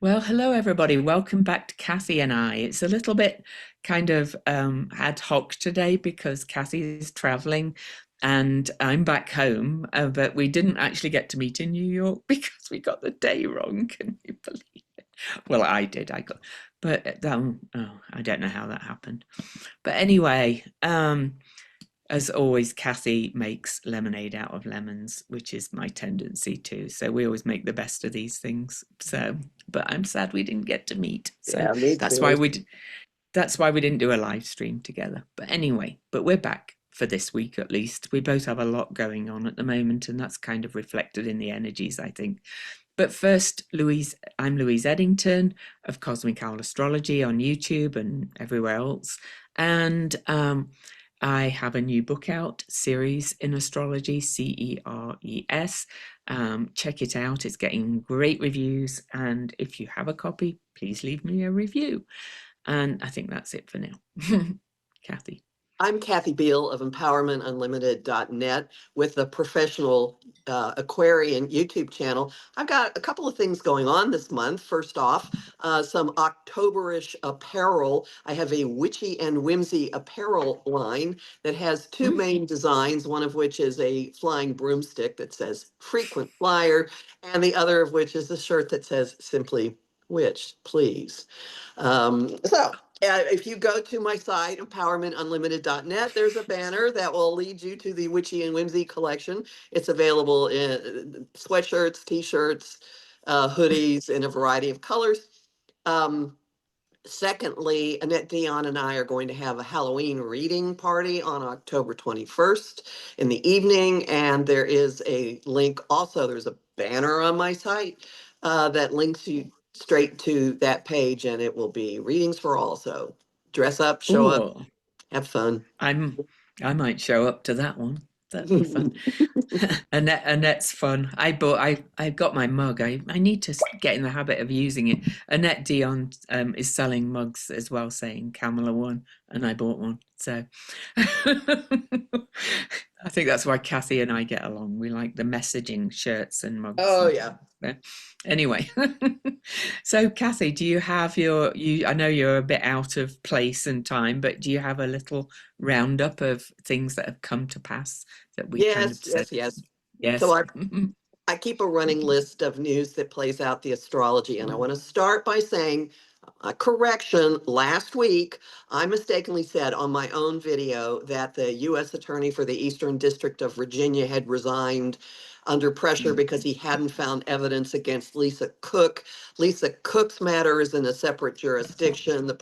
Well, hello everybody. Welcome back to Kathy and I. It's a little bit kind of ad hoc today because Kathy is traveling and I'm back home, but we didn't actually get to meet in New York because we got the day wrong. Can you believe it? Well, I did. But I don't know how that happened. But anyway, as always, Kathy makes lemonade out of lemons, which is my tendency too. So we always make the best of these things. So, but I'm sad we didn't get to meet. So Yeah, me that's too. why that's why we didn't do a live stream together. But anyway, but we're back for this week at least. We both have a lot going on at the moment, and that's kind of reflected in the energies, I think. But first, Louise, I'm Louise Edington of Cosmic Owl Astrology on YouTube and everywhere else. And I have a new book out, Series in Astrology, CERES. Check it out. It's getting great reviews. And if you have a copy, please leave me a review. And I think that's it for now. Kathy. I'm Kathy Biehl of EmpowermentUnlimited.net with the professional Aquarian YouTube channel. I've got a couple of things going on this month. First off, some Octoberish apparel. I have a witchy and whimsy apparel line that has two Mm. main designs, one of which is a flying broomstick that says frequent flyer, and the other of which is a shirt that says simply witch, please. If you go to my site, empowermentunlimited.net, there's a banner that will lead you to the Witchy and Whimsy collection. It's available in sweatshirts, t-shirts, hoodies in a variety of colors. Um, Secondly, Annette Dion and I are going to have a Halloween reading party on October 21st in the evening. And there is a link also, there's a banner on my site that links you straight to that page, and it will be readings for all. So dress up, show up, Oh, have fun. I'm I might show up to that one. That'd be fun. Annette's fun. I got my mug. I need to get in the habit of using it. Annette Dion is selling mugs as well, saying Camilla won, and I bought one. So I think that's why Kathy and I get along. We like the messaging shirts and mugs Oh, and yeah. anyway. So Kathy, do you have you I know you're a bit out of place and time, but do you have a little roundup of things that have come to pass that we kind of Yes, said? yes, yes. So Yes. I keep a running list of news that plays out the astrology. And I want to start by saying, a correction. Last week, I mistakenly said on my own video that the U.S. Attorney for the Eastern District of Virginia had resigned under pressure because he hadn't found evidence against Lisa Cook. Lisa Cook's matter is in a separate jurisdiction. The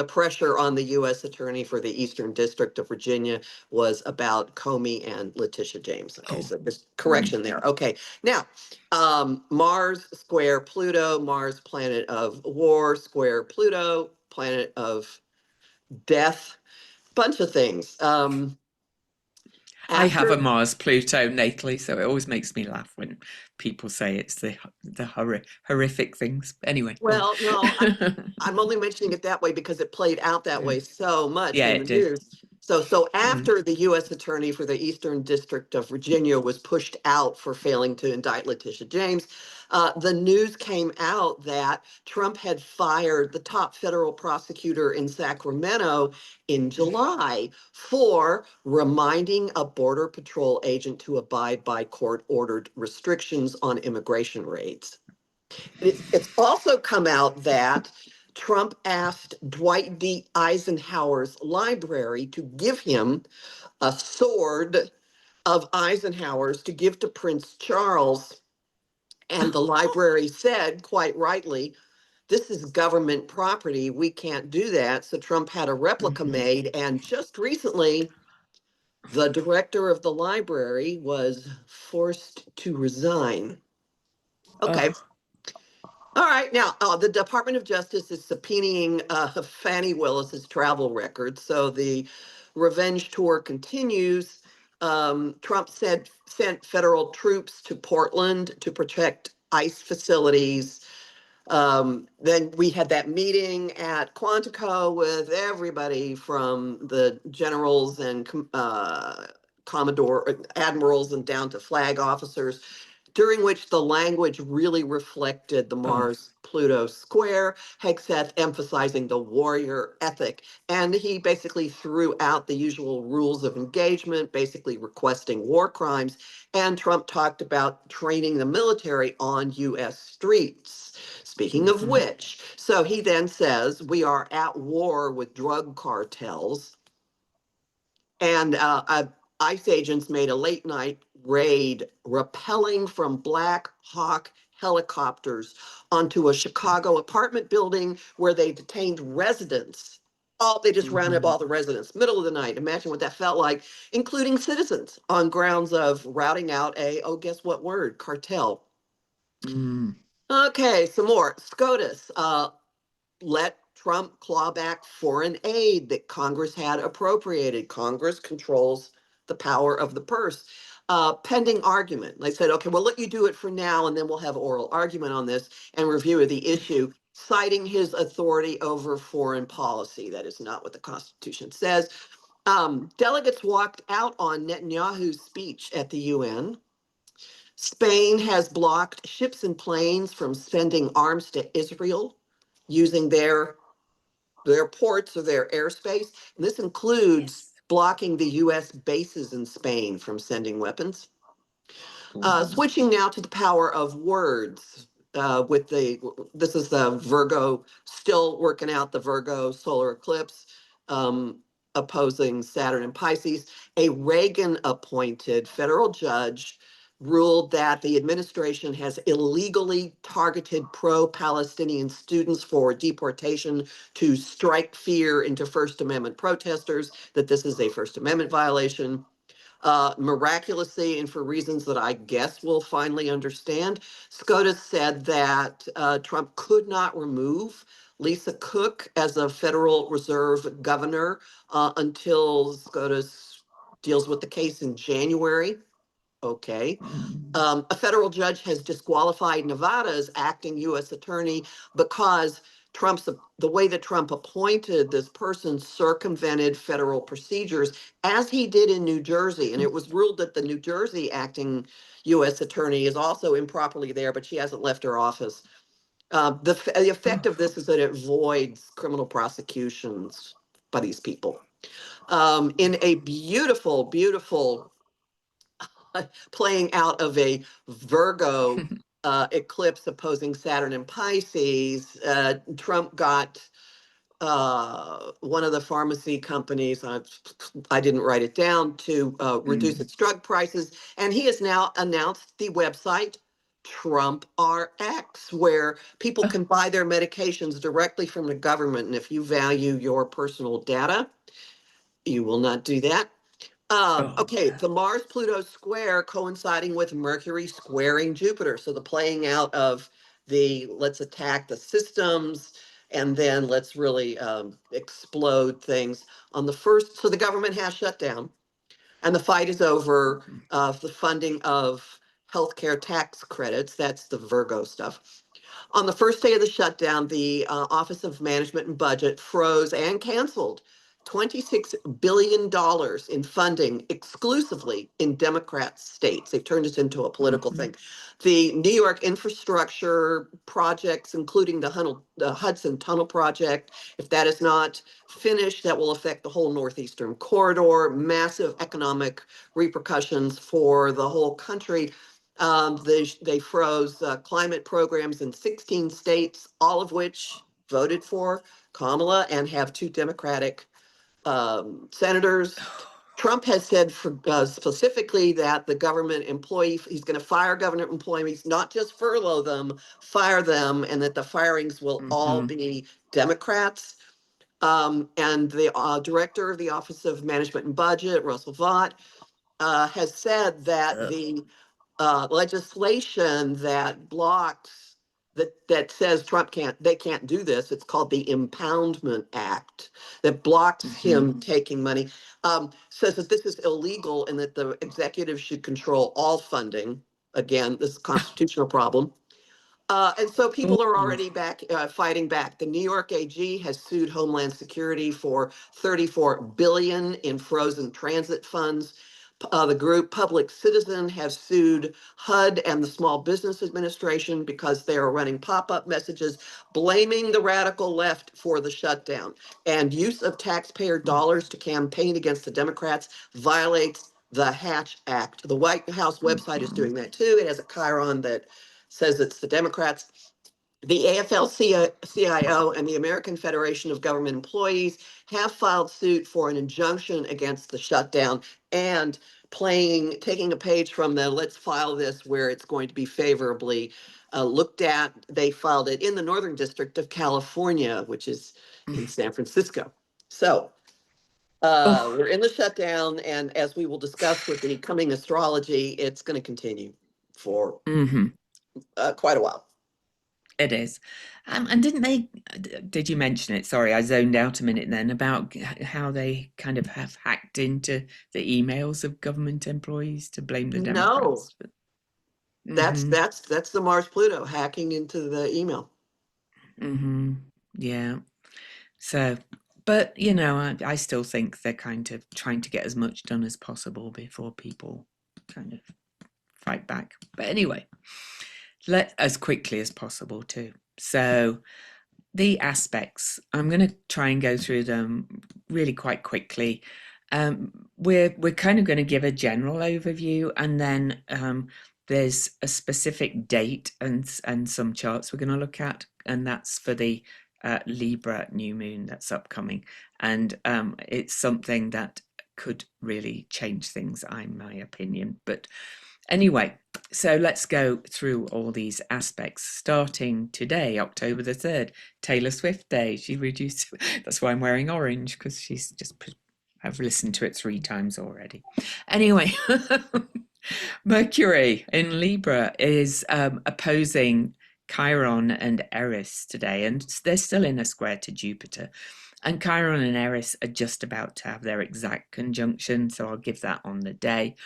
pressure on the U.S. Attorney for the Eastern District of Virginia was about Comey and Letitia James. Okay, Oh. so just correction there. Okay, now Mars square Pluto, Mars planet of war, square Pluto, planet of death, bunch of things. I have After a Mars Pluto natally, so it always makes me laugh when people say it's the horrific things. Anyway, go Well, no, on. I'm only mentioning it that way because it played out that way so much Yeah, in the it did. news. So Mm. after the U.S. Attorney for the Eastern District of Virginia was pushed out for failing to indict Letitia James, the news came out that Trump had fired the top federal prosecutor in Sacramento in July for reminding a Border Patrol agent to abide by court-ordered restrictions on immigration raids. It's also come out that Trump asked Dwight D. Eisenhower's library to give him a sword of Eisenhower's to give to Prince Charles. And the library said, quite rightly, this is government property. We can't do that. So Trump had a replica Mhm. made. And just recently, the director of the library was forced to resign. Okay. Oh. All right. Now, the Department of Justice is subpoenaing Fannie Willis's travel records. So the revenge tour continues. Trump said sent federal troops to Portland to protect ICE facilities. Then we had that meeting at Quantico with everybody from the generals and commodore admirals and down to flag officers during which the language really reflected the Oh. Mars-Pluto square, Hegseth emphasizing the warrior ethic. And he basically threw out the usual rules of engagement, basically requesting war crimes. And Trump talked about training the military on US streets. Speaking of Mhm. which, so he then says, we are at war with drug cartels. And ICE agents made a late night raid rappelling from Black Hawk helicopters onto a Chicago apartment building where they detained residents. Oh, they just rounded up Mhm. all the residents, middle of the night. Imagine what that felt like, including citizens, on grounds of routing out a, oh, guess what word? Cartel. Mm. Okay, some more. SCOTUS. Let Trump claw back foreign aid that Congress had appropriated. Congress controls the power of the purse. Pending argument. They said, okay, we'll let you do it for now, and then we'll have oral argument on this and review of the issue, citing his authority over foreign policy. That is not what the Constitution says. Delegates walked out on Netanyahu's speech at the UN. Spain has blocked ships and planes from sending arms to Israel using their ports or their airspace. And this includes Yes. blocking the US bases in Spain from sending weapons. Oh. Switching now to the power of words. This is the Virgo, still working out the Virgo solar eclipse, um, opposing Saturn and Pisces. A Reagan appointed federal judge ruled that the administration has illegally targeted pro-Palestinian students for deportation to strike fear into First Amendment protesters, that this is a First Amendment violation. Miraculously, and for reasons that I guess we'll finally understand, SCOTUS said that Trump could not remove Lisa Cook as a Federal Reserve governor until SCOTUS deals with the case in January. Okay. Mm. A federal judge has disqualified Nevada's acting U.S. attorney because the way that Trump appointed this person circumvented federal procedures, as he did in New Jersey. And it was ruled that the New Jersey acting U.S. attorney is also improperly there, but she hasn't left her office. The effect Oh. of this is that it voids criminal prosecutions by these people. In a beautiful, beautiful playing out of a Virgo eclipse opposing Saturn and Pisces, Trump got one of the pharmacy companies, I didn't write it down, to reduce Mm. its drug prices. And he has now announced the website Trump RX, where people Oh. can buy their medications directly from the government. And if you value your personal data, you will not do that. Oh. Okay, the Mars-Pluto square coinciding with Mercury squaring Jupiter. So the playing out of the let's attack the systems and then let's really explode things on the first. So the government has shut down and the fight is over the funding of healthcare tax credits. That's the Virgo stuff. On the first day of the shutdown, the Office of Management and Budget froze and canceled $26 billion in funding exclusively in Democrat states. They've turned this into a political Mhm. thing. The New York infrastructure projects, including the Hudson Tunnel Project, if that is not finished, that will affect the whole Northeastern corridor, massive economic repercussions for the whole country. They froze climate programs in 16 states, all of which voted for Kamala and have two Democratic senators. Trump has said specifically that the government employee, he's going to fire government employees, not just furlough them, fire them, and that the firings will all Mhm. be Democrats. And the director of the Office of Management and Budget, Russell Vought, has said that Ugh. the legislation that blocks that says they can't do this. It's called the Impoundment Act that blocks Mhm. him taking money. Says that this is illegal and that the executive should control all funding. Again, this is a constitutional problem. And so people are Oh. already back fighting back. The New York AG has sued Homeland Security for 34 billion in frozen transit funds. The group Public Citizen has sued HUD and the Small Business Administration because they are running pop-up messages blaming the radical left for the shutdown. And use of taxpayer dollars to campaign against the Democrats violates the Hatch Act. The White House website is doing that too. It has a chyron that says it's the Democrats. The AFL-CIO and the American Federation of Government Employees have filed suit for an injunction against the shutdown and taking a page from the let's file this where it's going to be favorably looked at. They filed it in the Northern District of California, which is in San Francisco. So Oh, we're in the shutdown, and as we will discuss with the coming astrology, it's going to continue for mm-hmm. quite a while. It is. And didn't they, did you mention it? Sorry, I zoned out a minute then about how they kind of have hacked into the emails of government employees to blame the No, Democrats. that's Mm-hmm. that's that's the Mars Pluto hacking into the email. Mm-hmm. Yeah. So, but you know, I still think they're kind of trying to get as much done as possible before people kind of fight back. But anyway, let as quickly as possible too. So the aspects, I'm going to try and go through them really quite quickly. We're kind of going to give a general overview, and then there's a specific date and some charts we're going to look at, and that's for the Libra new moon that's upcoming, and it's something that could really change things, in my opinion. But anyway, so let's go through all these aspects. Starting today, October the 3rd, Taylor Swift Day. She reduced, that's why I'm wearing orange, because she's just, I've listened to it 3 times already. Anyway, Mercury in Libra is opposing Chiron and Eris today, and they're still in a square to Jupiter. And Chiron and Eris are just about to have their exact conjunction, so I'll give that on the day.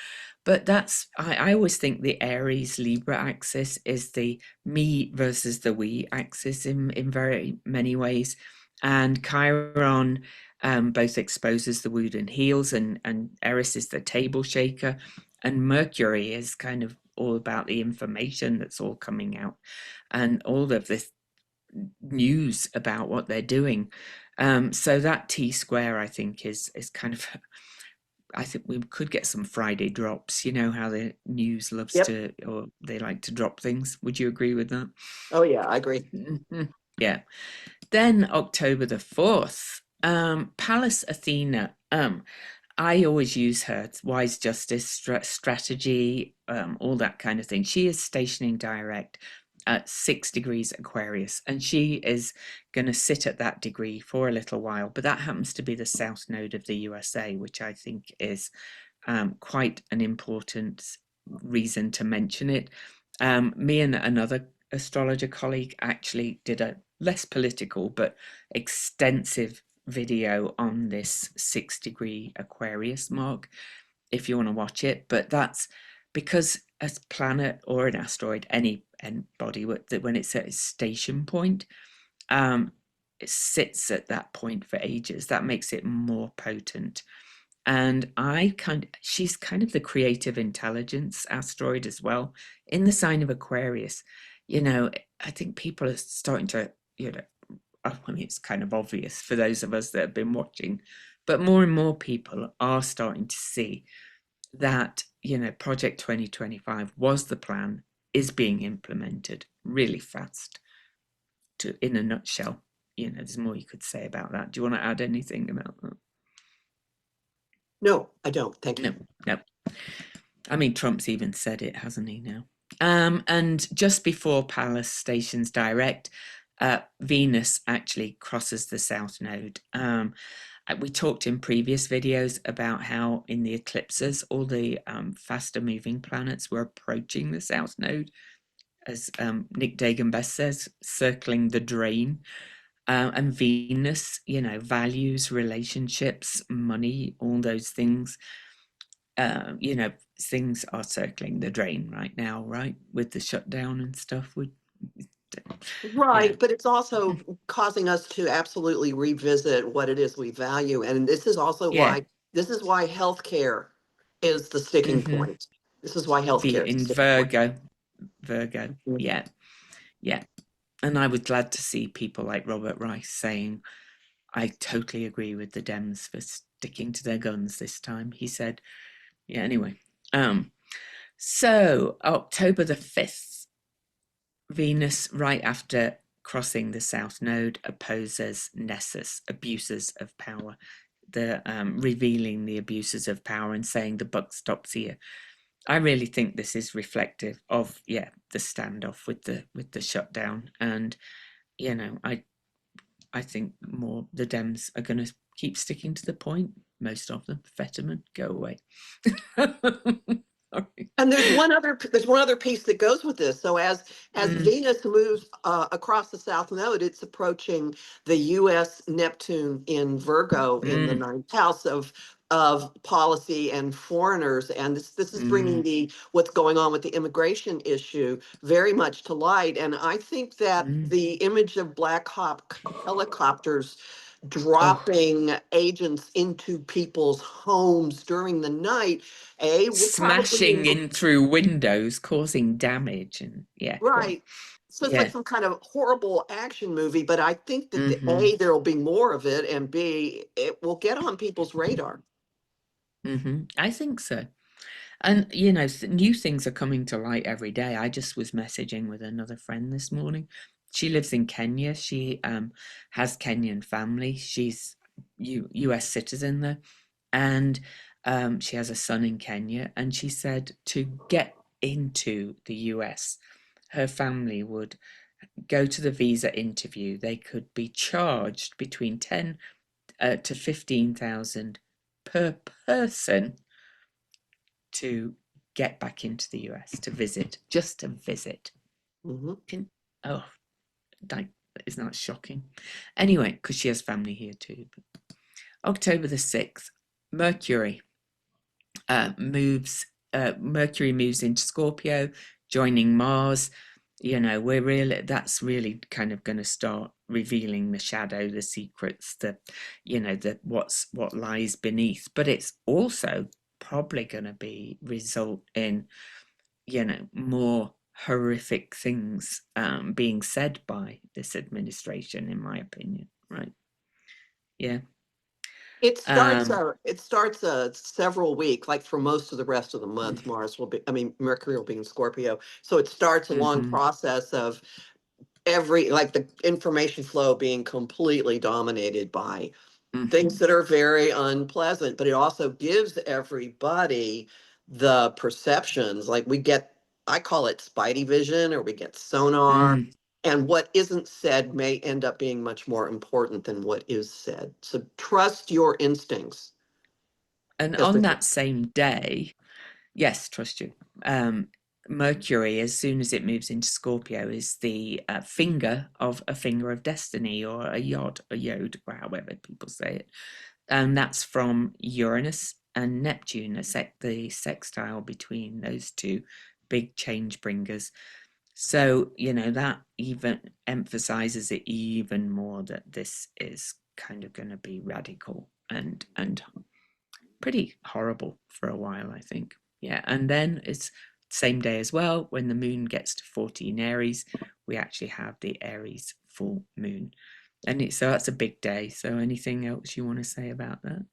But that's, I always think the Aries Libra axis is the me versus the we axis in very many ways. And Chiron both exposes the wound and heals, and Eris is the table shaker. And Mercury is kind of all about the information that's all coming out and all of this news about what they're doing. So that T square, I think, is kind of, I think we could get some Friday drops. You know how the news loves Yep. to, or they like to drop things. Would you agree with that? Oh yeah, I agree. Yeah. Then October the 4th, Pallas Athena. I always use her wise justice strategy, all that kind of thing. She is stationing direct at 6 degrees Aquarius, and she is going to sit at that degree for a little while. But that happens to be the south node of the USA, which I think is quite an important reason to mention it. Me and another astrologer colleague actually did a less political but extensive video on this 6 degree Aquarius mark if you want to watch it. But that's because a planet or an asteroid, any body, when it's at its station point, it sits at that point for ages. That makes it more potent. And she's kind of the creative intelligence asteroid as well in the sign of Aquarius. You know, I think people are starting to, you know, I mean, it's kind of obvious for those of us that have been watching, but more and more people are starting to see that, you know, Project 2025 was the plan, is being implemented really fast. In a nutshell, you know, there's more you could say about that. Do you want to add anything about that? No, I don't. Thank No, you. no. I mean, Trump's even said it, hasn't he, now? And just before Pallas stations direct, Venus actually crosses the south node. We talked in previous videos about how in the eclipses, all the faster moving planets were approaching the south node, as Nick Dagan Best says, circling the drain. And Venus, you know, values, relationships, money, all those things. You know, things are circling the drain right now, right? With the shutdown and stuff. You know, Right, but it's also causing us to absolutely revisit what it is we value. And this is also yeah. why healthcare is the sticking Mm-hmm. point. This is why healthcare is the In sticking point. Virgo. Mhm. Yeah, yeah. And I was glad to see people like Robert Rice saying, I totally agree with the Dems for sticking to their guns this time. He said, yeah, anyway. So October the 5th, Venus, right after crossing the South Node, opposes Nessus, abuses of power. The revealing the abuses of power and saying the buck stops here. I really think this is reflective of the standoff with the shutdown, and I think more the Dems are going to keep sticking to the point. Most of them, Fetterman, go away. And there's one other piece that goes with this. So as Venus moves across the South Node, it's approaching the U.S. Neptune in Virgo in the ninth house of policy and foreigners, and this is bringing the what's going on with the immigration issue very much to light. And I think that the image of Black Hawk helicopters Oh, dropping agents into people's homes during the night, will probably smashing in through windows, causing damage, and go on. right. So it's like Yeah. some kind of horrible action movie, but I think that Mm-hmm. there will be more of it, and B, it will get on people's radar. Mm-hmm. I think so. And new things are coming to light every day. I just was messaging with another friend this morning. She lives in Kenya. She has Kenyan family. She's US citizen though, and she has a son in Kenya. And she said to get into the US, her family would go to the visa interview. They could be charged between 10 to 15,000 per person to get back into the US to visit, just to visit. Hmm. Can, oh, that is not shocking. Anyway, because she has family here too. October the 6th, Mercury moves. Mercury moves into Scorpio, joining Mars. That's really kind of going to start revealing the shadow, the secrets, what lies beneath. But it's also probably going to be result in more horrific things being said by this administration, in my opinion. Right? Yeah. Um, It starts several week, like for most of the rest of the month, Mars will be, I mean, Mercury will be in Scorpio. So it starts a long mhm, process of like the information flow being completely dominated by things mhm, that are very unpleasant, but it also gives everybody the perceptions. Like we get, I call it spidey vision, or we get sonar. mm. And what isn't said may end up being much more important than what is said. So trust your instincts. And As on the, that same day, yes, trust you. Um, Mercury, as soon as it moves into Scorpio, is the finger of a finger of destiny, or a yod, or however people say it. And that's from Uranus and Neptune, the sextile between those two big change bringers. So, that even emphasizes it even more that this is kind of going to be radical and pretty horrible for a while, I think. Yeah, and then it's same day as well when the moon gets to 14 Aries, we actually have the Aries full moon. So that's a big day. So anything else you want to say about that?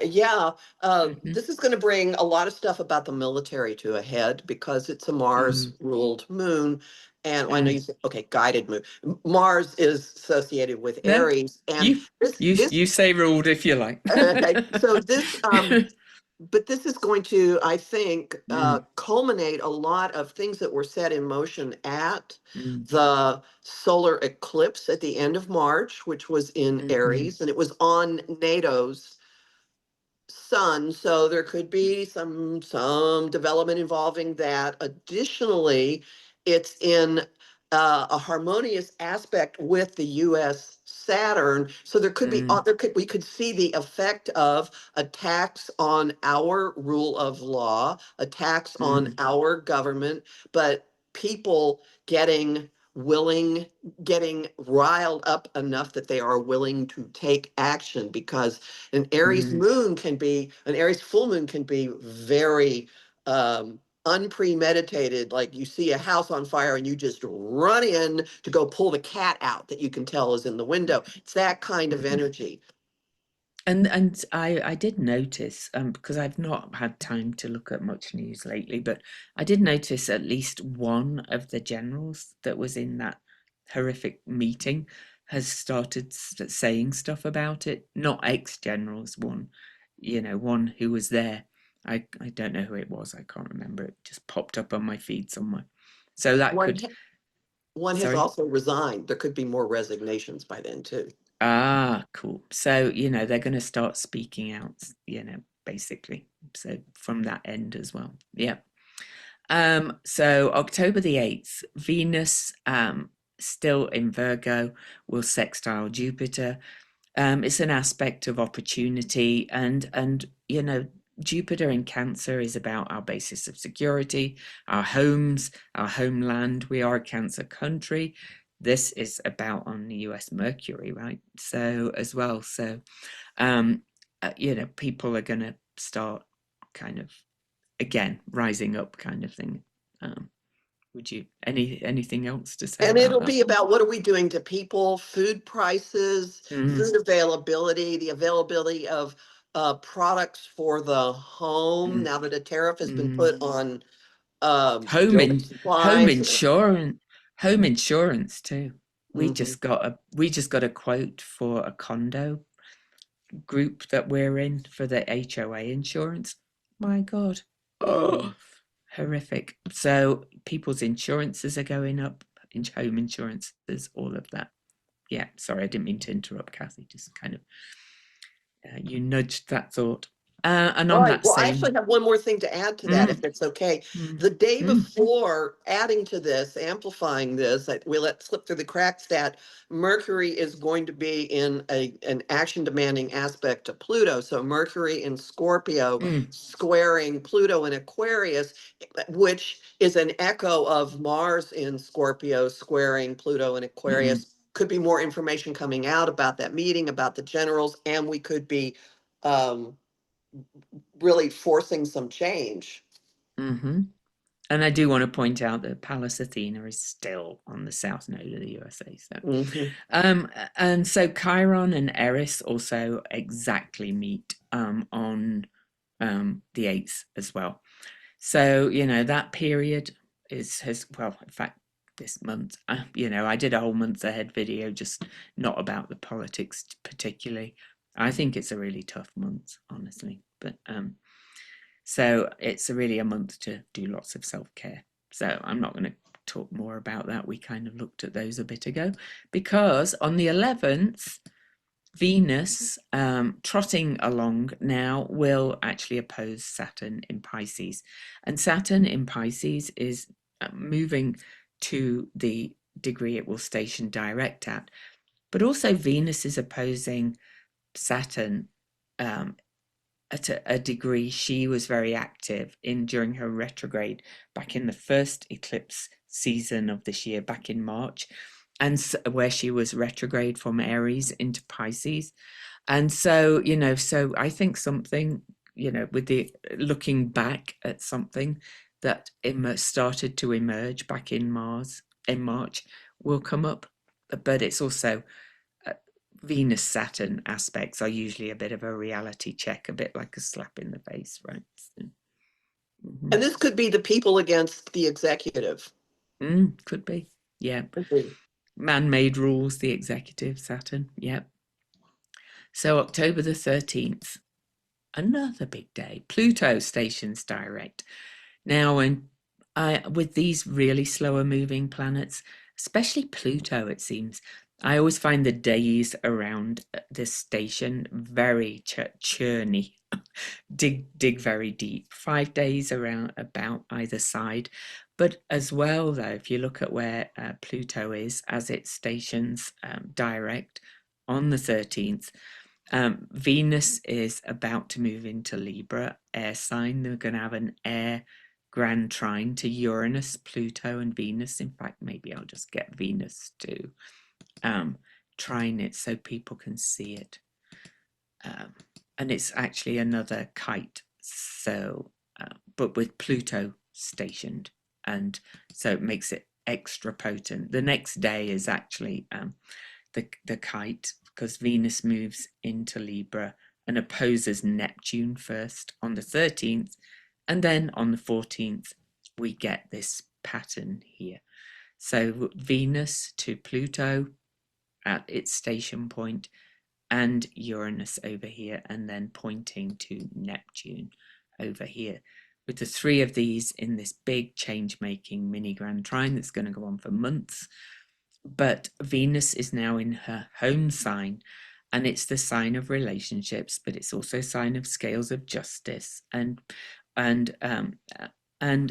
yeah, Mm-hmm. this is going to bring a lot of stuff about the military to a head because it's a Mars Mm. ruled moon. And well, I know Uh, you said, okay, guided moon. Mars is associated with no, Aries. And you you say ruled if you like. okay, so but this is going to, I think, Mm, culminate a lot of things that were set in motion at mm, the solar eclipse at the end of March, which was in mhm, Aries, and it was on NATO's sun, so there could be some development involving that. Additionally, it's in a harmonious aspect with the U.S. Saturn, so there could be mm, we could see the effect of attacks on our rule of law, attacks on mm, our government, but people getting willing, getting riled up enough that they are willing to take action, because Mm, an Aries full moon can be very unpremeditated. Like you see a house on fire and you just run in to go pull the cat out that you can tell is in the window. It's that kind of mhm. energy. And I did notice, because I've not had time to look at much news lately, but I did notice at least one of the generals that was in that horrific meeting has started saying stuff about it. Not ex-generals, one, one who was there. I don't know who it was. I can't remember. It just popped up on my feed somewhere. So that One could, one has sorry. also resigned. There could be more resignations by then too. Ah, cool. So, they're going to start speaking out, basically. So from that end as well. Yeah. So October the 8th, Venus, still in Virgo, will sextile Jupiter. It's an aspect of opportunity, and Jupiter in Cancer is about our basis of security, our homes, our homeland. We are a Cancer country. This is about on the US Mercury, right? So as well. So um, people are going to start kind of again rising up, kind of thing. Um, would you anything else to say And about it'll that be one? about what are we doing to people, food prices, Mm, food availability, the availability of products for the home mm, now that a tariff has been mm. put on home building in home supplies. insurance home insurance too. we Mhm. just got a we just got a quote for a condo group that we're in for the HOA insurance. My god. Oh, horrific. So people's insurances are going up, in home insurances, all of that. Yeah, sorry, I didn't mean to interrupt, Kathy. Just kind of you nudged that thought. And on Right. that Well, I actually same have one more thing to add to that, if mm, it's okay. mm, The day mm, before, adding to this, amplifying this, we let slip through the cracks that Mercury is going to be in an action demanding aspect to Pluto. So Mercury in Scorpio mm, squaring Pluto in Aquarius, which is an echo of Mars in Scorpio squaring Pluto in mm, Aquarius. Could be more information coming out about that meeting, about the generals, and we could be um, really forcing some change. mm-hmm. And I do want to point out that Pallas Athena is still on the south node of the USA. So, Mhm. um, and so Chiron and Eris also exactly meet on the 8th as well. So that period has well, in fact, this month. I did a whole month ahead video, just not about the politics particularly. I think it's a really tough month, honestly, but so it's really a month to do lots of self-care. So I'm not going to talk more about that. We kind of looked at those a bit ago, because on the 11th, Venus, trotting along now, will actually oppose Saturn in Pisces. And Saturn in Pisces is moving to the degree it will station direct at. But also Venus is opposing Saturn um, at a degree she was very active in during her retrograde back in the first eclipse season of this year, back in March, and where she was retrograde from Aries into Pisces. And so, so I think something, with the looking back at something that started to emerge back in March will come up. But it's also uh, Venus Saturn aspects are usually a bit of a reality check, a bit like a slap in the face, right? So, And this could be the people against the executive. could be. Yeah. Could be. Man-made rules, the executive Saturn. Yeah. So October the 13th, another big day. Pluto stations direct. Now, with these really slower moving planets, especially Pluto, it seems, I always find the days around this station very churny. Dig very deep. 5 days around about either side. But as well, though, if you look at where Pluto is as it stations direct on the 13th, Venus is about to move into Libra, air sign. They're going to have an air grand trine to Uranus, Pluto, and Venus. In fact, maybe I'll just get Venus to trine it so people can see it. And it's actually another kite, so but with Pluto stationed, and so it makes it extra potent. The next day is actually the kite, because Venus moves into Libra and opposes Neptune first on the 13th, and then on the 14th we get this pattern here. So Venus to Pluto at its station point, and Uranus over here, and then pointing to Neptune over here, with the three of these in this big change-making mini grand trine that's going to go on for months. But Venus is now in her home sign, and it's the sign of relationships, but it's also a sign of scales of justice and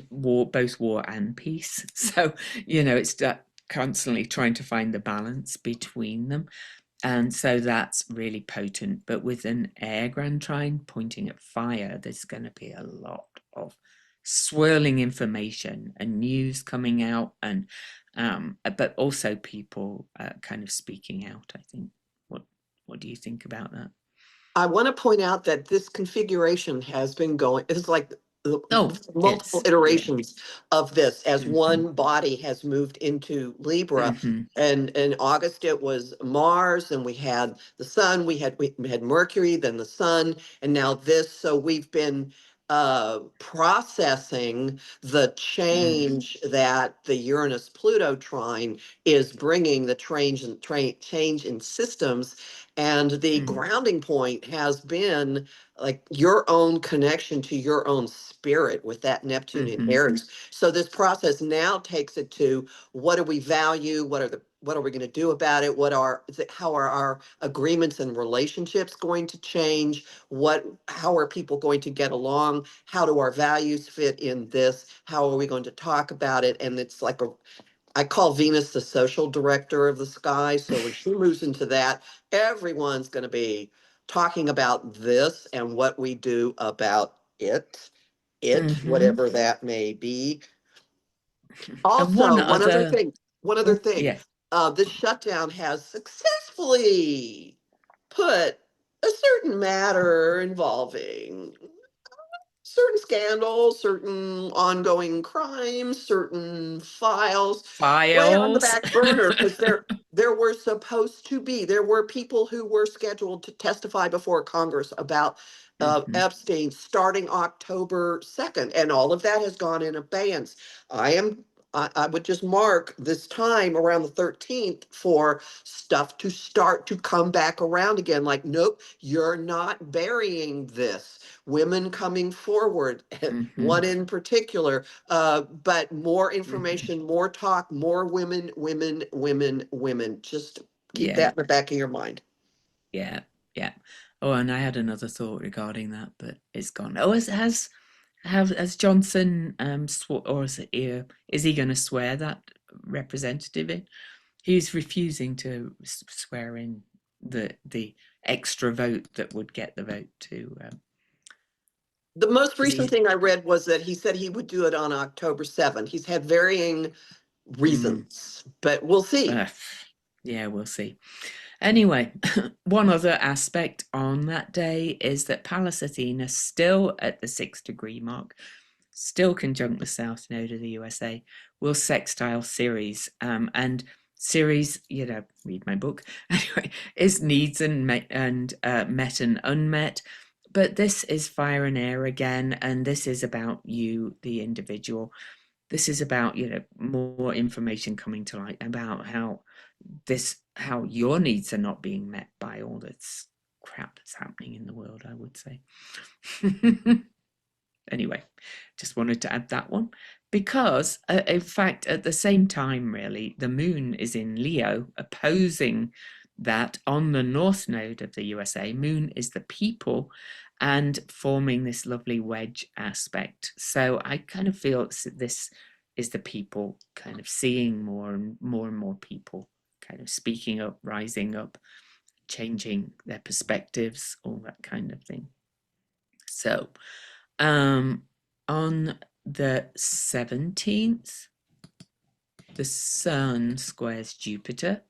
war, both war and peace. So it's constantly trying to find the balance between them. And so that's really potent. But with an air grand trine pointing at fire, there's going to be a lot of swirling information and news coming out, and but also people kind of speaking out, I think. What do you think about that? I want to point out that this configuration has been going, it's like Oh, multiple yes. Yeah. iterations of this as Mm-hmm. one body has moved into Libra. Mm-hmm. And in August, it was Mars, and we had the sun, we had Mercury, then the sun, and now this. So we've been processing the Mm. change that the Uranus Pluto trine is bringing, the change in systems. And the Mm. grounding point has been like your own connection to your own spirit with that Neptune in Mm-hmm. Aries. So this process now takes it to, what do we value? What are we going to do about it? How are our agreements and relationships going to change? How are people going to get along? How do our values fit in this? How are we going to talk about it? And it's like I call Venus the social director of the sky. So when she moves into that, everyone's going to be talking about this and what we do about Mm-hmm. whatever that may be. And one Also, other. one other Oh, thing, yeah. this shutdown has successfully put a certain matter involving certain scandals, certain ongoing crimes, certain files way on the Files. back burner, because there were people who were scheduled to testify before Congress about Mm-hmm. Epstein starting October 2nd, and all of that has gone in abeyance. I am I would just mark this time around the 13th for stuff to start to come back around again. Like, nope, you're not burying this. Women coming forward, Mm-hmm. one in particular, but more Mm-hmm. information, more talk, more women, women, women, women. Just keep Yeah. that in the back of your mind. Yeah. Yeah. Oh, and I had another thought regarding that, but it's gone. Oh, has Johnson or is he going to swear that representative in? He's refusing to swear in the extra vote that would get the vote to. The most Is recent he? thing I read was that he said he would do it on October 7th. He's had varying Mm, reasons, but we'll see. uh, yeah, we'll see. Anyway, one other aspect on that day is that Pallas Athena, still at the 6 degree mark, still conjunct the south node of the USA, will sextile Ceres. And Ceres, read my book anyway, is needs and met and unmet. But this is fire and air again, and this is about you, the individual. This is about more information coming to light about how your needs are not being met by all this crap that's happening in the world, I would say. Anyway, just wanted to add that one, because in fact at the same time, really, the moon is in Leo, opposing that on the north node of the USA. Moon is the people, and forming this lovely wedge aspect. So I kind of feel this is the people kind of seeing more and more people kind of speaking up, rising up, changing their perspectives, all that kind of thing. So on the 17th, the Sun squares Jupiter.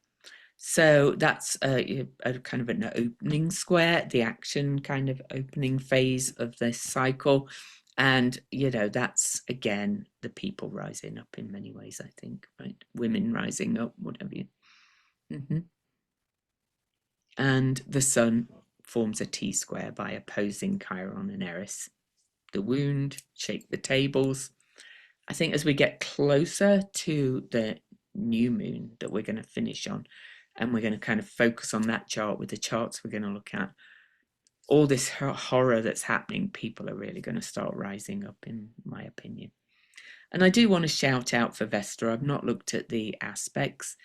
So that's a kind of an opening square, the action kind of opening phase of this cycle. And, that's, again, the people rising up in many ways, I think, right? Women rising up, whatever you. And the Sun forms a T-square by opposing Chiron and Eris. The wound, shake the tables. I think as we get closer to the new moon that we're going to finish on, and we're going to kind of focus on that chart with the charts we're going to look at, all this horror that's happening, people are really going to start rising up, in my opinion. And I do want to shout out for Vesta. I've not looked at the aspects,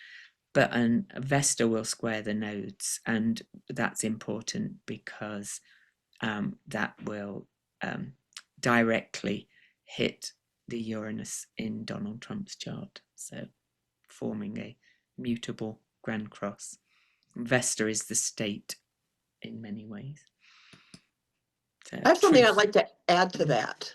but Vesta will square the nodes, and that's important because that will directly hit the Uranus in Donald Trump's chart, so forming a mutable Grand Cross. Vesta is the state in many ways. So, I have something I'd truth. like to add to that.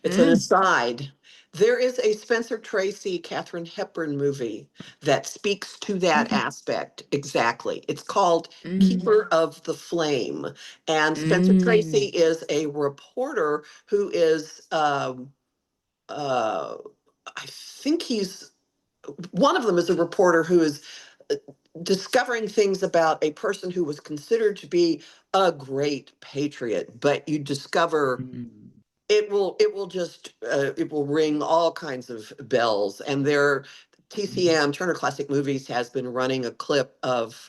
It's an aside. There is a Spencer Tracy, Katharine Hepburn movie that speaks to that aspect exactly. It's called Keeper of the Flame. And Spencer Tracy is a reporter who is, I think one of them is a reporter who is discovering things about a person who was considered to be a great patriot, but you discover it will ring all kinds of bells. And their TCM, Turner Classic Movies, has been running a clip of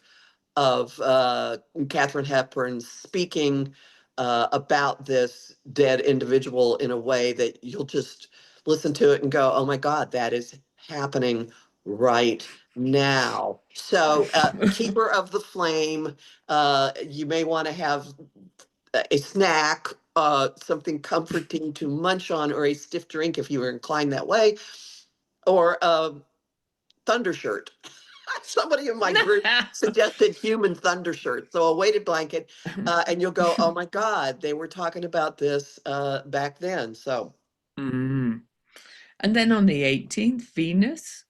Katharine Hepburn speaking about this dead individual in a way that you'll just listen to it and go, "Oh my God, that is happening right now." So, Keeper of the Flame, you may want to have a snack, something comforting to munch on, or a stiff drink if you were inclined that way, or a thunder shirt. Somebody in my group suggested human thunder shirt, so a weighted blanket, and you'll go, "Oh my God, they were talking about this back then." So, And then on the 18th, Venus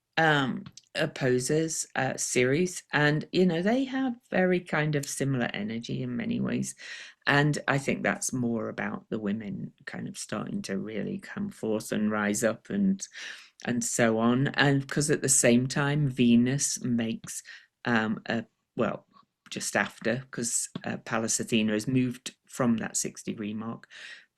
opposes Ceres, and they have very kind of similar energy in many ways. And I think that's more about the women kind of starting to really come forth and rise up and so on. And because at the same time, Venus makes well, just after, because Pallas Athena has moved from that 6-degree mark,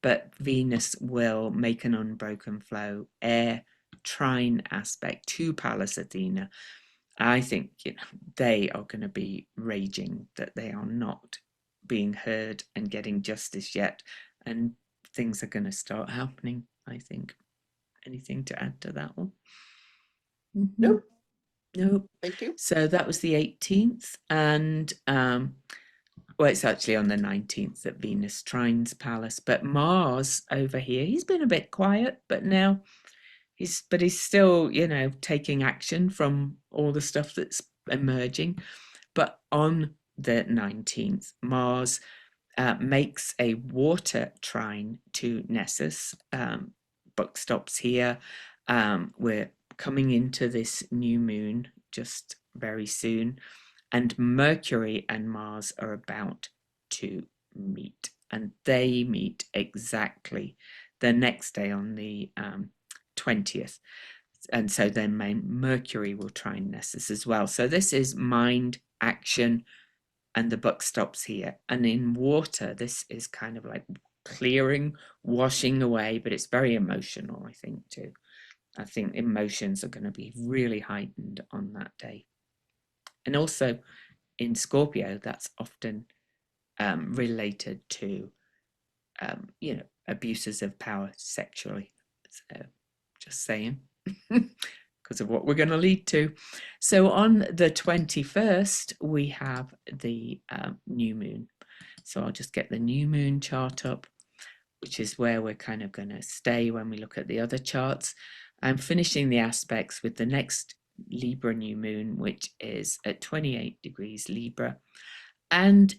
but Venus will make an unbroken flow air trine aspect to Pallas Athena. I think they are going to be raging that they are not being heard and getting justice yet, and things are going to start happening, I think. Anything to add to that one? nope, Nope. thank you. So that was the 18th, and well, it's actually on the 19th that Venus trines Pallas, but Mars over here, he's been a bit quiet, but now he's still, taking action from all the stuff that's emerging. But on the 19th, Mars makes a water trine to Nessus. Buck stops here. We're coming into this new moon just very soon, and Mercury and Mars are about to meet, and they meet exactly the next day on the 20th. And so then Mercury will trine Nessus as well. So this is mind, action, and the buck stops here. And in water, this is kind of like clearing, washing away, but it's very emotional, I think, too. I think emotions are going to be really heightened on that day. And also in Scorpio, that's often related to, abuses of power sexually. So just saying. Because of what we're going to lead to. So on the 21st, we have the new moon. So I'll just get the new moon chart up, which is where we're kind of going to stay when we look at the other charts. I'm finishing the aspects with the next Libra new moon, which is at 28 degrees Libra. And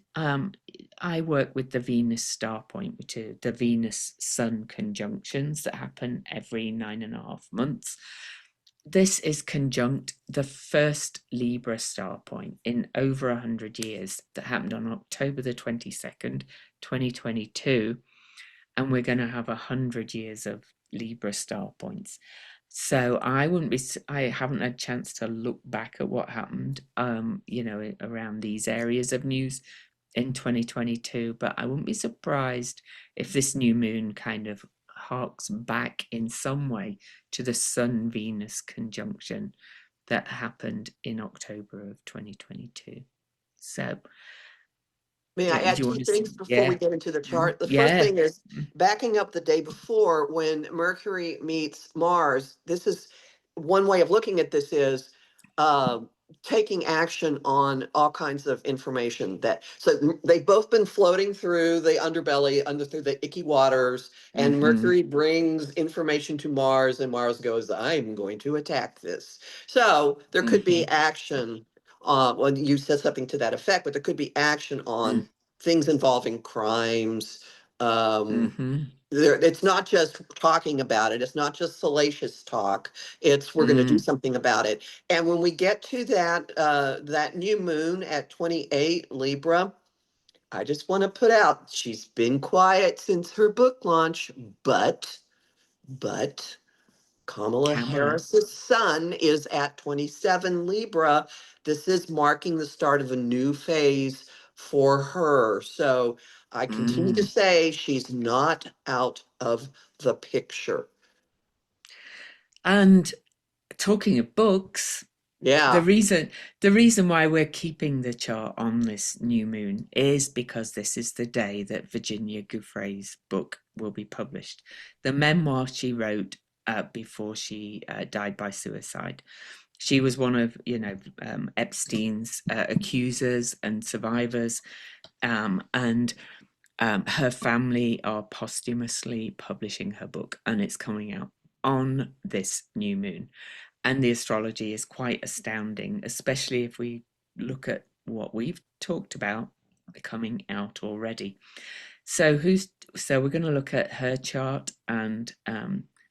I work with the Venus star point, which are the Venus Sun conjunctions that happen every 9.5 months. This is conjunct the first Libra star point in over 100 years that happened on October the 22nd, 2022. And we're going to have 100 years of Libra star points. So I haven't had a chance to look back at what happened, around these areas of news in 2022, but I wouldn't be surprised if this new moon kind of harks back in some way to the Sun Venus conjunction that happened in October of 2022. So, May I do add you two want to see? things before we Yeah. get into the chart? The first Yeah. thing is backing up the day before when Mercury meets Mars. This is one way of looking at this is uh, taking action on all kinds of information they've both been floating through the underbelly, through the icky waters, and Mm-hmm. Mercury brings information to Mars, and Mars goes, I'm going to attack this. So there could Mm-hmm. be action well, you said something to that effect, but there could be action on things involving crimes. Mm-hmm. It's not just talking about it. It's not just salacious talk. It's we're going to do Mm. something about it. And when we get to that new moon at 28 Libra, I just want to put out she's been quiet since her book launch, but Kamala Kamala. Harris's sun is at 27 Libra. This is marking the start of a new phase for her. So I continue to Mm. say she's not out of the picture. And talking of books, the Yeah. reason the reason why we're keeping the chart on this new moon is because this is the day that Virginia Giuffre's book will be published. The memoir she wrote before she died by suicide. She was one of Epstein's accusers and survivors, and her family are posthumously publishing her book, and it's coming out on this new moon. And the astrology is quite astounding, especially if we look at what we've talked about coming out already. So we're going to look at her chart and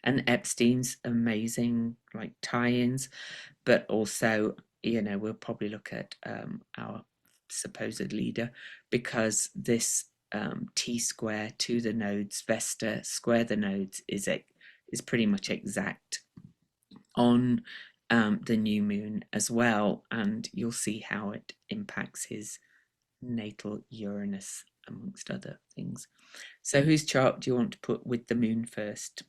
Epstein's amazing like tie-ins, but also we'll probably look at our supposed leader, because this T square to the nodes, Vesta square the nodes, is pretty much exact on the new moon as well, and you'll see how it impacts his natal Uranus, amongst other things. So, whose chart do you want to put with the moon first?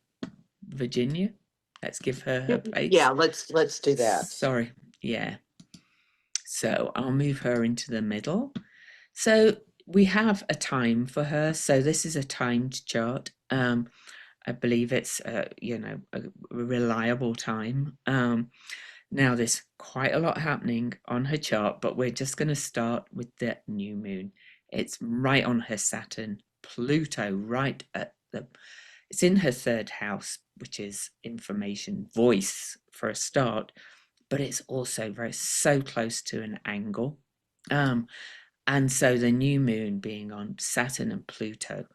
Virginia? Let's give her Yeah, place. let's do that. Sorry, yeah. So, I'll move her into the middle. So, we have a time for her. So, this is a timed chart. I believe it's a reliable time. Now there's quite a lot happening on her chart, but we're just going to start with the new moon. It's right on her Saturn, Pluto, right at the. It's in her third house, which is information, voice for a start, but it's also so close to an angle. Um, and so the new moon being on Saturn and Pluto,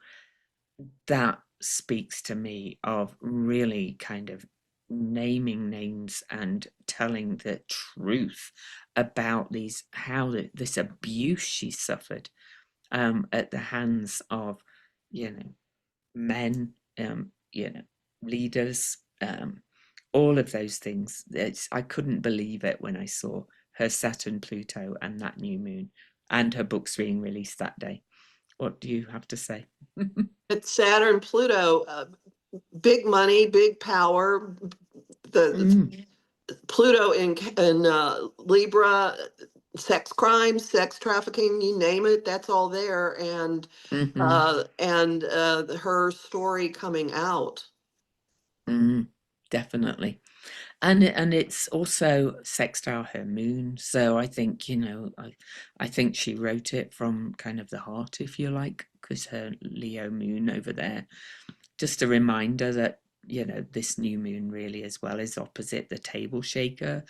that speaks to me of really kind of naming names and telling the truth about this abuse she suffered at the hands of you know men, leaders, all of those things. I couldn't believe it when I saw her Saturn, Pluto, and that new moon, and her books being released that day. What do you have to say? It's Saturn, Pluto, big money, big power. The Mm. Pluto in Libra, sex crimes, sex trafficking, you name it, that's all there. Hmm. Her story coming out. Definitely. And it's also sextile her moon. So I think, I think she wrote it from kind of the heart, if you like, because her Leo moon over there. Just a reminder that, this new moon really as well is opposite the table shaker,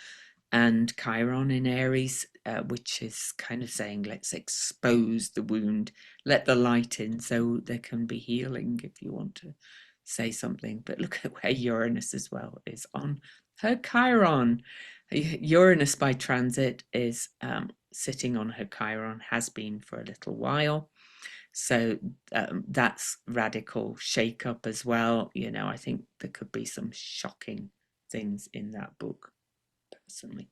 and Chiron in Aries, which is kind of saying, let's expose the wound, let the light in so there can be healing, if you want to say something. But look at where Uranus as well is on her Chiron. Uranus by transit is sitting on her Chiron, has been for a little while. So that's radical shake up as well. I think there could be some shocking things in that book, personally.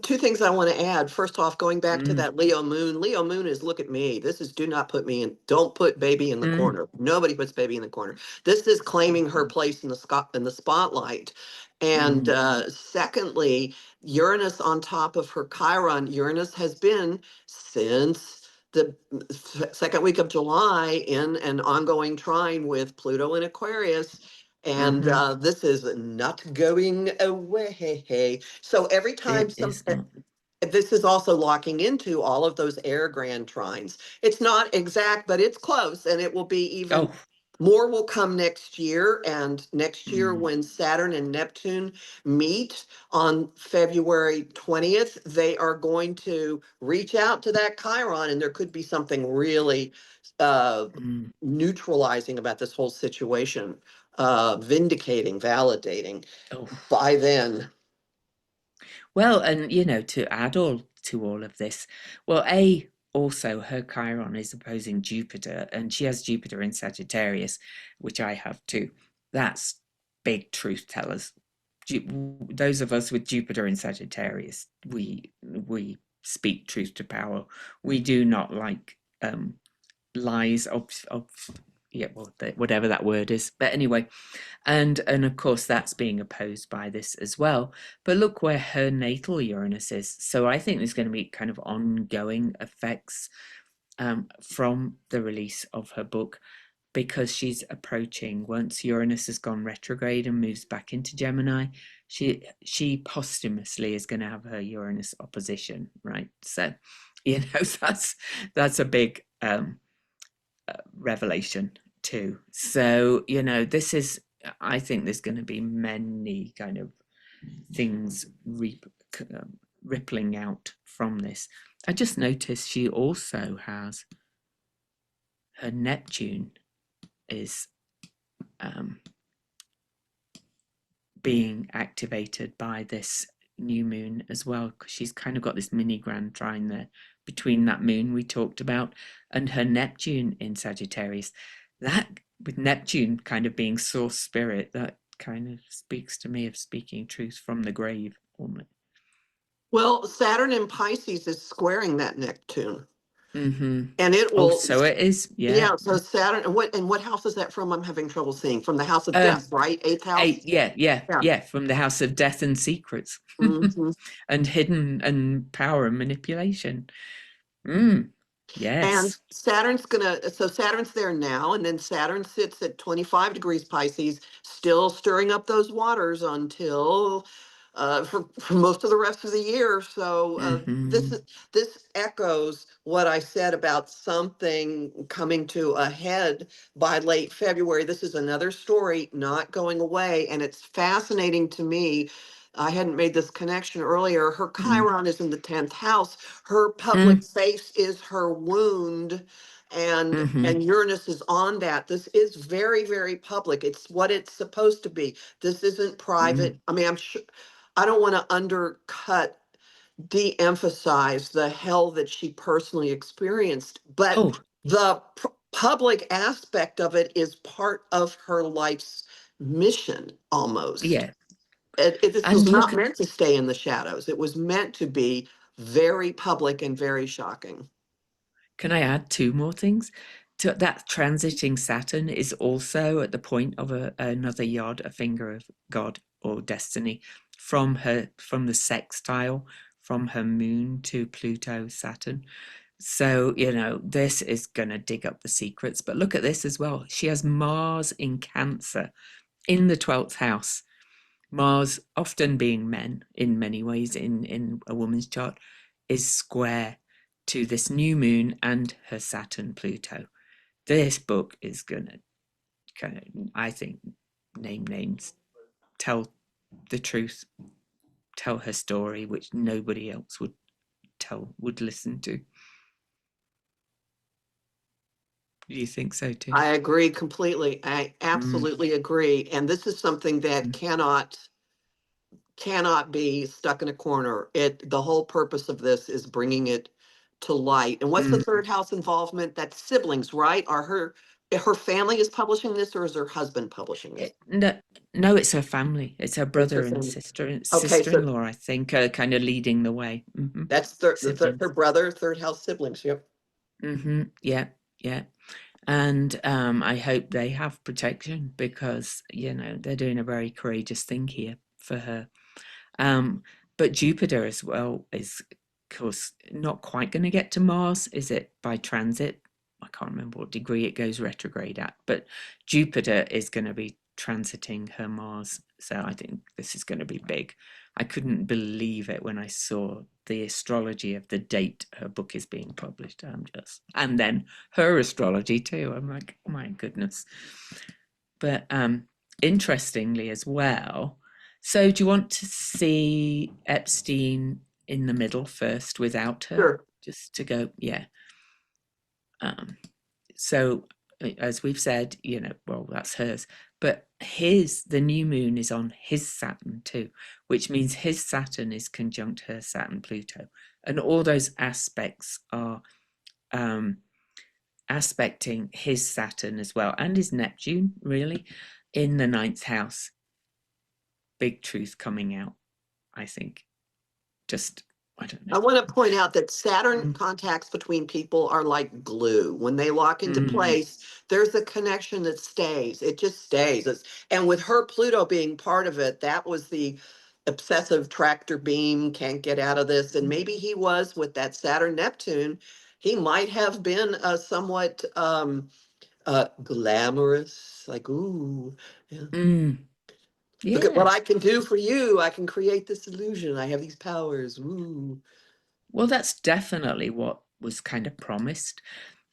Two things I want to add. First off, going back to Mm, that Leo moon. Leo moon is look at me. This is do not put me in. Don't put baby in the mm, corner. Nobody puts baby in the corner. This is claiming her place in the spotlight. And mm, secondly, Uranus on top of her Chiron. Uranus has been since the second week of July in an ongoing trine with Pluto in Aquarius. And mm-hmm. this is not going away. So every time It is not. this is also locking into all of those air grand trines. It's not exact, but it's close, and it will be even Oh, more will come next year. And next year, mm, when Saturn and Neptune meet on February 20th, they are going to reach out to that Chiron, and there could be something really mm. neutralizing about this whole situation, vindicating, validating Oh, by then. well, and to add all to all of this, well, also her Chiron is opposing Jupiter, and she has Jupiter in Sagittarius, which I have too. That's big truth tellers. Those of us with Jupiter in Sagittarius, we speak truth to power. We do not like lies of yeah, well, whatever that word is. But anyway, and of course that's being opposed by this as well. But look where her natal Uranus is. So I think there's going to be kind of ongoing effects from the release of her book, because she's approaching, once Uranus has gone retrograde and moves back into Gemini, she posthumously is going to have her Uranus opposition, right? So that's a big revelation too. So this is, I think there's going to be many kind of things rippling out from this. I just noticed she also has her Neptune is um, being activated by this new moon as well, because she's kind of got this mini grand trine there between that moon we talked about and her Neptune in Sagittarius. That, with Neptune kind of being source spirit, that kind of speaks to me of speaking truth from the grave almost. Well, Saturn in Pisces is squaring that Neptune. Mm-hmm. And it Oh, will, so it is, yeah. yeah. So Saturn, and what house is that from? I'm having trouble seeing. From the house of um death, right? Eighth house. Eight, yeah, yeah, Yeah. yeah, from the house of death and secrets. Mhm. And hidden and power and manipulation. Mm, And yes. So Saturn's there now, and then Saturn sits at 25 degrees Pisces, still stirring up those waters until for most of the rest of the year. So Mm-hmm. this echoes what I said about something coming to a head by late February. This is another story not going away, and it's fascinating to me. I hadn't made this connection earlier. Her Mm, Chiron is in the 10th house. Her public mm, face is her wound, mm-hmm. and Uranus is on that. This is very, very public. It's what it's supposed to be. This isn't Mm. private. I mean, I'm sure I don't want to undercut, de-emphasize the hell that she personally experienced, but Oh, the public aspect of it is part of her life's mission almost. yeah. This was And not look, meant to stay in the shadows. It was meant to be very public and very shocking. can I add two more things? To that transiting Saturn is also at the point of another yod, a finger of God or destiny, from the sextile from her moon to Pluto Saturn. So, this is going to dig up the secrets. But look at this as well. She has Mars in Cancer in the 12th house. Mars, often being men in many ways in a woman's chart, is square to this new moon and her Saturn Pluto. This book is going to kind of, I think, name names, tell the truth tell her story, which nobody else would listen to. Do you think so too? I agree completely. I Mm, absolutely agree. And this is something that mm, cannot be stuck in a corner. The whole purpose of this is bringing it to light. And what's the mm. third house involvement? That's siblings, right? Are her family is publishing this, or is her husband publishing this? No, no, it's her family. It's her It's her brother and family. Okay, so sister-in-law, I think, kind of leading the way. that's her Siblings. brother, third house siblings. Yep. Yeah, yeah. And I hope they have protection because, they're doing a very courageous thing here for her. Um, but Jupiter as well is, of course, not quite going to get to Mars, is it, by transit? I can't remember what degree it goes retrograde at, but Jupiter is going to be transiting her Mars. So I think this is going to be big. I couldn't believe it when I saw the astrology of the date her book is being published. And then her astrology too. I'm like, oh my goodness. But interestingly as well, so do you want to see Epstein in the middle first without her? Sure. Just to go, yeah. Um, so as we've said, well, that's hers. But the new moon is on his Saturn too, which means his Saturn is conjunct her Saturn Pluto. And all those aspects are um, aspecting his Saturn as well, and his Neptune, really, in the ninth house. Big truth coming out, I think. Just, I don't know. I want to point out that Saturn Mm, contacts between people are like glue. When they lock into mm, place, there's a connection that stays. It just stays. And with her Pluto being part of it, that was the obsessive tractor beam, can't get out of this. And maybe he was with that Saturn Neptune. He might have been a somewhat glamorous, like, ooh, yeah. mm. Look at what Yeah. I can do for you. I can create this illusion. I have these powers. Ooh. Well, that's definitely what was kind of promised.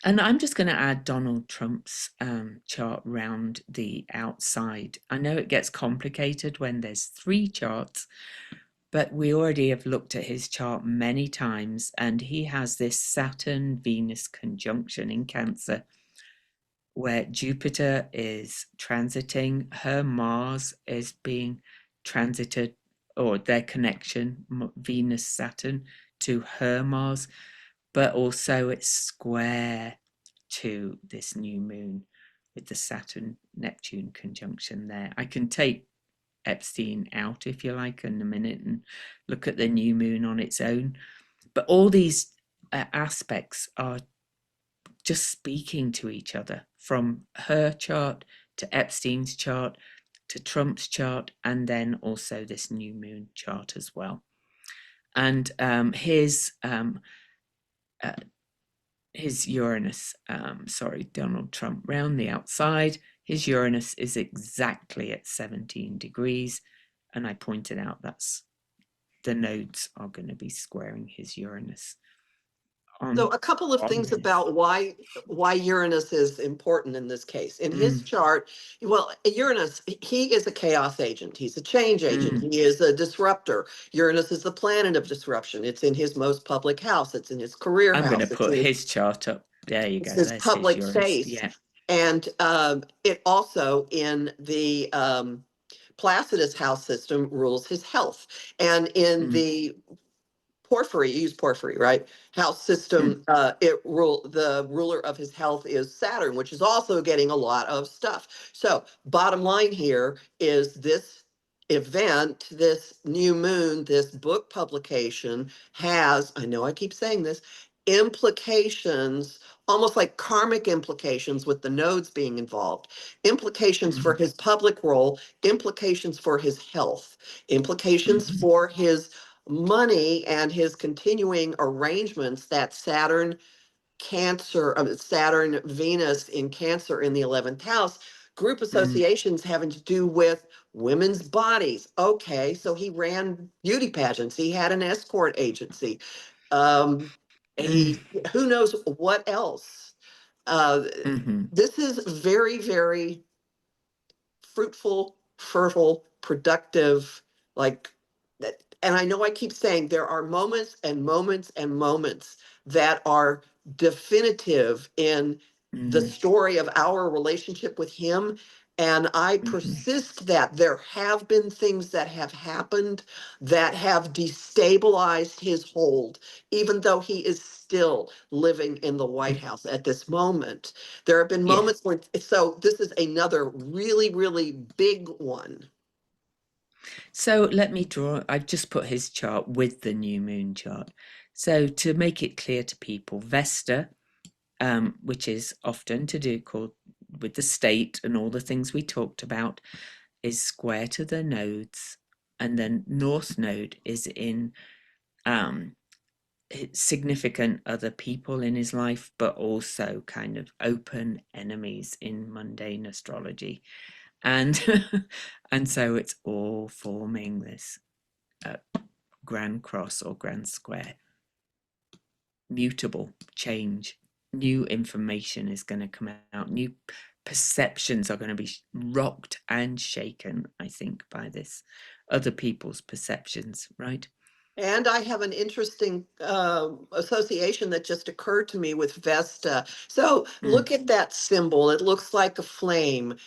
And I'm just going to add Donald Trump's chart round the outside. I know it gets complicated when there's three charts, but we already have looked at his chart many times, and he has this Saturn Venus conjunction in Cancer where Jupiter is transiting, her Mars is being transited, or their connection, Venus Saturn, to her Mars, but also it's square to this new moon with the Saturn Neptune conjunction there. I can take Epstein out if you like in a minute and look at the new moon on its own, but all these aspects are just speaking to each other from her chart to Epstein's chart to Trump's chart, and then also this new moon chart as well. And uh, his Uranus, Donald Trump, round the outside, his Uranus is exactly at 17 degrees. And I pointed out that's the nodes are going to be squaring his Uranus So on a couple of on things Venus. about why Uranus is important in this case. In his Mm, chart, well, Uranus, he is a chaos agent. He's a change agent. mm. He is a disruptor. Uranus is the planet of disruption. It's in his most public house. It's in his career I'm going to house. put his chart up. There you It's go. his There's his public Uranus. face. Yeah. And it also in the Placidus house system rules his health. And in Mm, the Porphyry, you use Porphyry, right? House mm, system, the ruler of his health is Saturn, which is also getting a lot of stuff. So bottom line here is this event, this new moon, this book publication has, I know I keep saying this, implications, almost like karmic implications with the nodes being involved, implications for mm, his public role, implications for his health, implications mm, for his money and his continuing arrangements that Saturn Venus in Cancer in the 11th house, group mm, associations having to do with women's bodies. Okay, so he ran beauty pageants, he had an escort agency. Um, mm, he who knows what else. Uh, mm, this is very, very fruitful, fertile, productive, like And I know I keep saying there are moments and moments and moments that are definitive in the Mm, story of our relationship with him. And I mhm. persist that there have been things that have happened that have destabilized his hold, even though he is still living in the White House at this moment. There have been Yeah. moments where, so this is another really, really big one. So let me draw, I've just put his chart with the new moon chart. So to make it clear to people, Vesta, which is often to do called with the state and all the things we talked about, is square to the nodes. And then North Node is in um, significant other people in his life, but also kind of open enemies in mundane astrology. And and so it's all forming this uh, grand cross or grand square, mutable change. New information is going to come out. New perceptions are going to be rocked and shaken, I think, by this. Other people's perceptions, right? And I have an interesting association that just occurred to me with Vesta. So Mm. look at that symbol. It looks like a flame.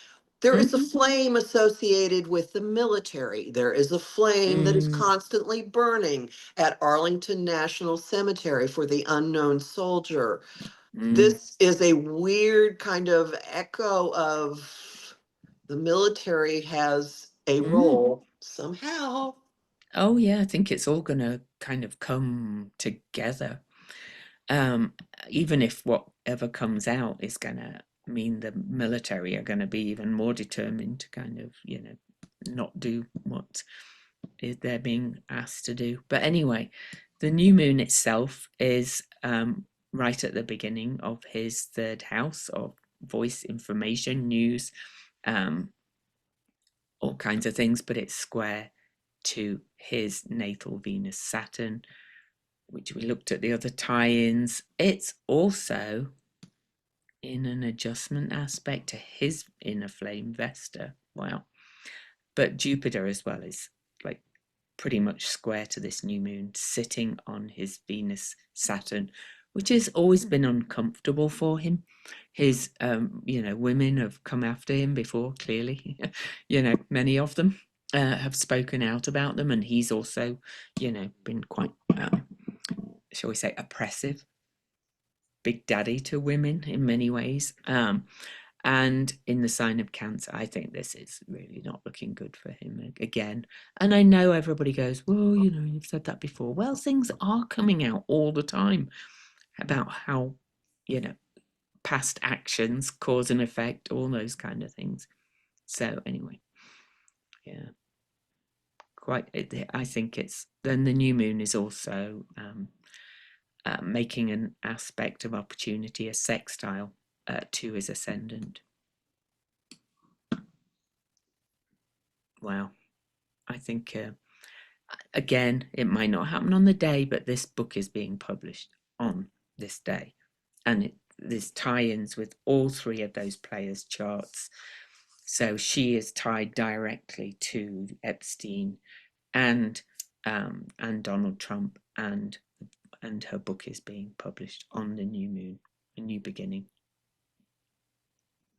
There is a Mm-hmm. flame associated with the military. There is a flame that is Mm. constantly burning at Arlington National Cemetery for the unknown soldier. Mm. This is a weird kind of echo of the military has a Mm. role somehow. Oh yeah, I think it's all going to kind of come together. Um, Even if whatever comes out is going to mean the military are going to be even more determined to kind of, not do what they're being asked to do. But anyway, the new moon itself is right at the beginning of his third house of voice, information, news, um, all kinds of things, but it's square to his natal Venus Saturn, which we looked at the other tie-ins. It's also in an adjustment aspect to his inner flame Vesta. Wow. But Jupiter as well is like pretty much square to this new moon, sitting on his Venus Saturn, which has always been uncomfortable for him. His, women have come after him before, clearly. Many of them have spoken out about them, and he's also, been quite, shall we say, oppressive, big daddy to women in many ways. And in the sign of Cancer, I think this is really not looking good for him again. And I know everybody goes, well, you've said that before. Well, things are coming out all the time about how, you know, past actions cause and effect, all those kind of things. So anyway, yeah, I think it's, then the new moon is also making an aspect of opportunity, a sextile to his ascendant. Wow. I think, again, it might not happen on the day, but this book is being published on this day. And there's tie ins with all three of those players' charts. So she is tied directly to Epstein and Donald Trump, and her book is being published on the new moon, a new beginning.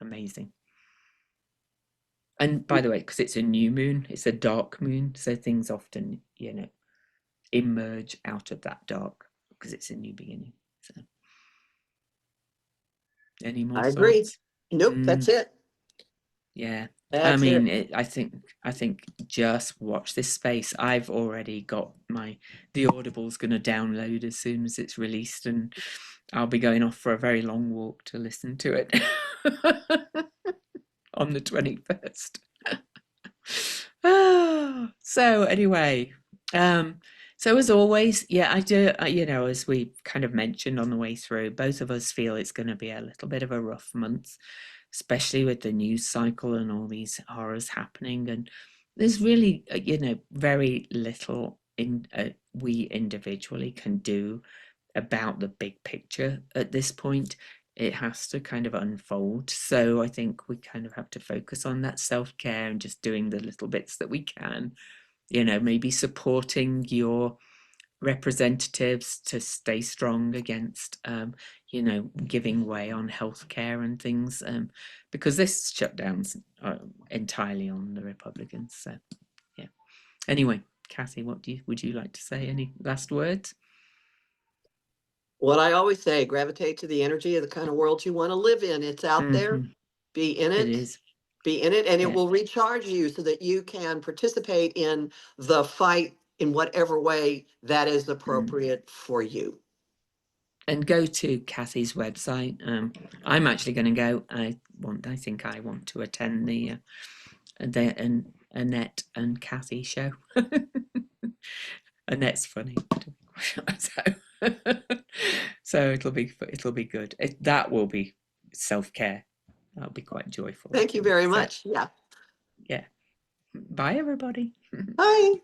Amazing. And by the way, because it's a new moon, it's a dark moon, so things often, emerge out of that dark because it's a new beginning. So, any more I agree. thoughts? Nope, that's Mm, it. yeah, I That's mean, it. I think just watch this space. I've already got the Audible's going to download as soon as it's released, and I'll be going off for a very long walk to listen to it on the 21st. So anyway, so as always, yeah, I do, as we kind of mentioned on the way through, both of us feel it's going to be a little bit of a rough month, especially with the news cycle and all these horrors happening. And there's really, very little we individually can do about the big picture at this point. It has to kind of unfold. So I think we kind of have to focus on that self care and just doing the little bits that we can maybe supporting your representatives to stay strong against, giving way on healthcare and things, because this shutdown's entirely on the Republicans. So, yeah. Anyway, Kathy, would you like to say any last words? What I always say, gravitate to the energy of the kind of world you want to live in. It's out there. Mm-hmm. Be in It it. is. Be in it, and it Yeah. will recharge you so that you can participate in the fight in whatever way that is Mm. appropriate for you. And go to Kathy's website. I'm actually going to go. I think I want to attend the Annette and Kathy show. Annette's funny. so, so it'll be good. That will be self-care. That'll be quite joyful, I Thank you think. very So much. Yeah. yeah. Bye everybody. Bye.